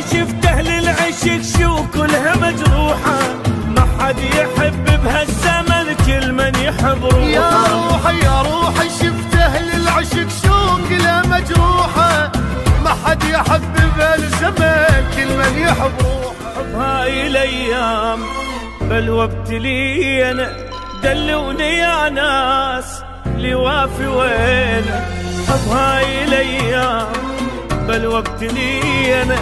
شفته للعشق شو كلها مجروحة، ما حد يحب بهالزمن كل من يحب روحه. يا روحي شفته للعشق شو كلها مجروحة، ما حد يحب بهالزمن كل من يحب روحه. بهاي الايام بلوى ابتلينا، دلوني يا ناس لوافي وينه. بهاي الايام بلوى ابتلينا،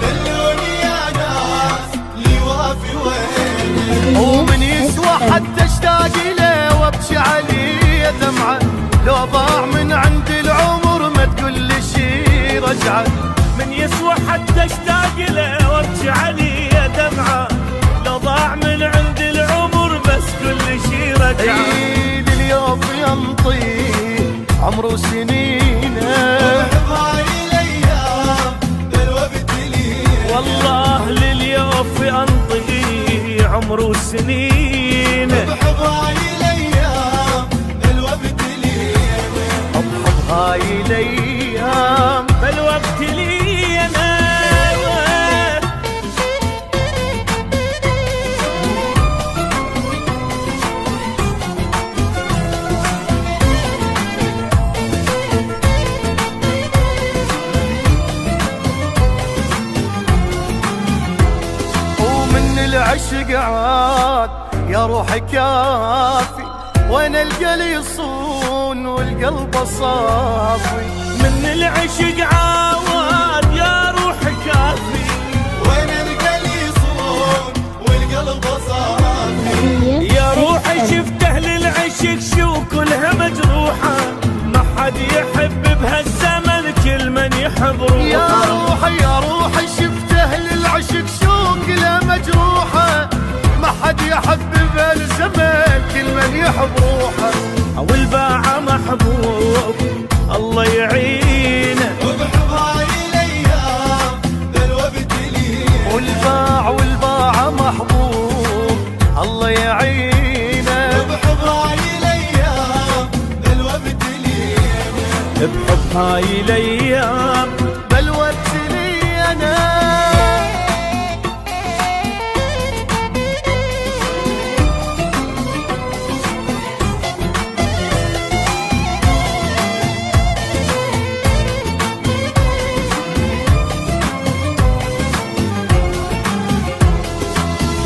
دلوني يا ناس لوافي وينه. ومن يسوى حتى اشتاق له وابكي عليه دمعه، لو ضاع من عند العمر ما تقول لي شي رجعه. من يسوى حتى اشتاق له وابكي عليه دمعه، لو ضاع من عند العمر بس كل شي رجعه. عيد اليوم ينطي عمره سنينه، بهاي الايام بلوى ابتلينا، والله لليوف انطي عمره سنين. بهاي الايام بلوى ابتلينا، بهاي الايام بلوى ابتلينا. العشق عاد يا روحي كافي، وين القى لي يصون والقلب صافي. من العشق عاد يا روحي كافي، وين القى لي يصون والقلب صافي. يا روحي شفته للعشق شو كلها مجروحة، ما حد يحب بهالزمن كل من يحب روحه. يا روحي شفته للعشق شو كلها مجروحة، ما حد يحب بهالزمن كل من يحب روحه. والباعة محبوب الله يعينه، وبهاي الايام بلوى ابتلينا. والباعة محبوب الله يعينه، وبهاي الايام بلوى ابتلينا. بحب هاي الايام بلوى ابتلينا.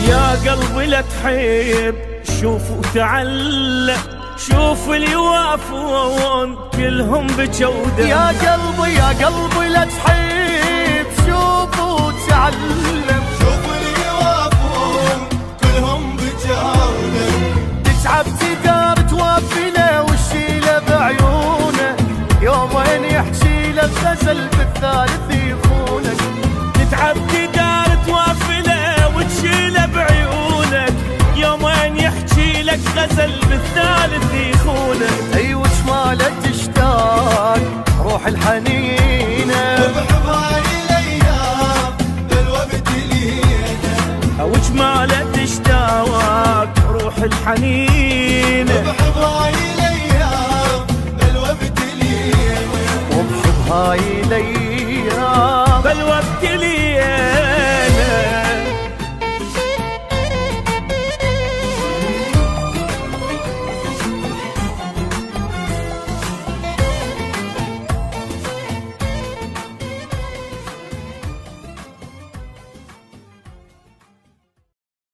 يا قلبي لا تحب شوف وتعلم، شوف اللي يوافون كلهم بجودة. يا قلبي لا تحب شوف وتعلم، شوف اللي يوافون كلهم بجودة. تتعب تقدر توفي له وتشيله بعيونه، يومين يحكي لك غزل بالثالث يخونك. تتعب تقدر توفي له وتشيله بعيونك، يومين يحكي لك غزل بالثالث يخونك. اي وش ماله تشتاق روح الحنين،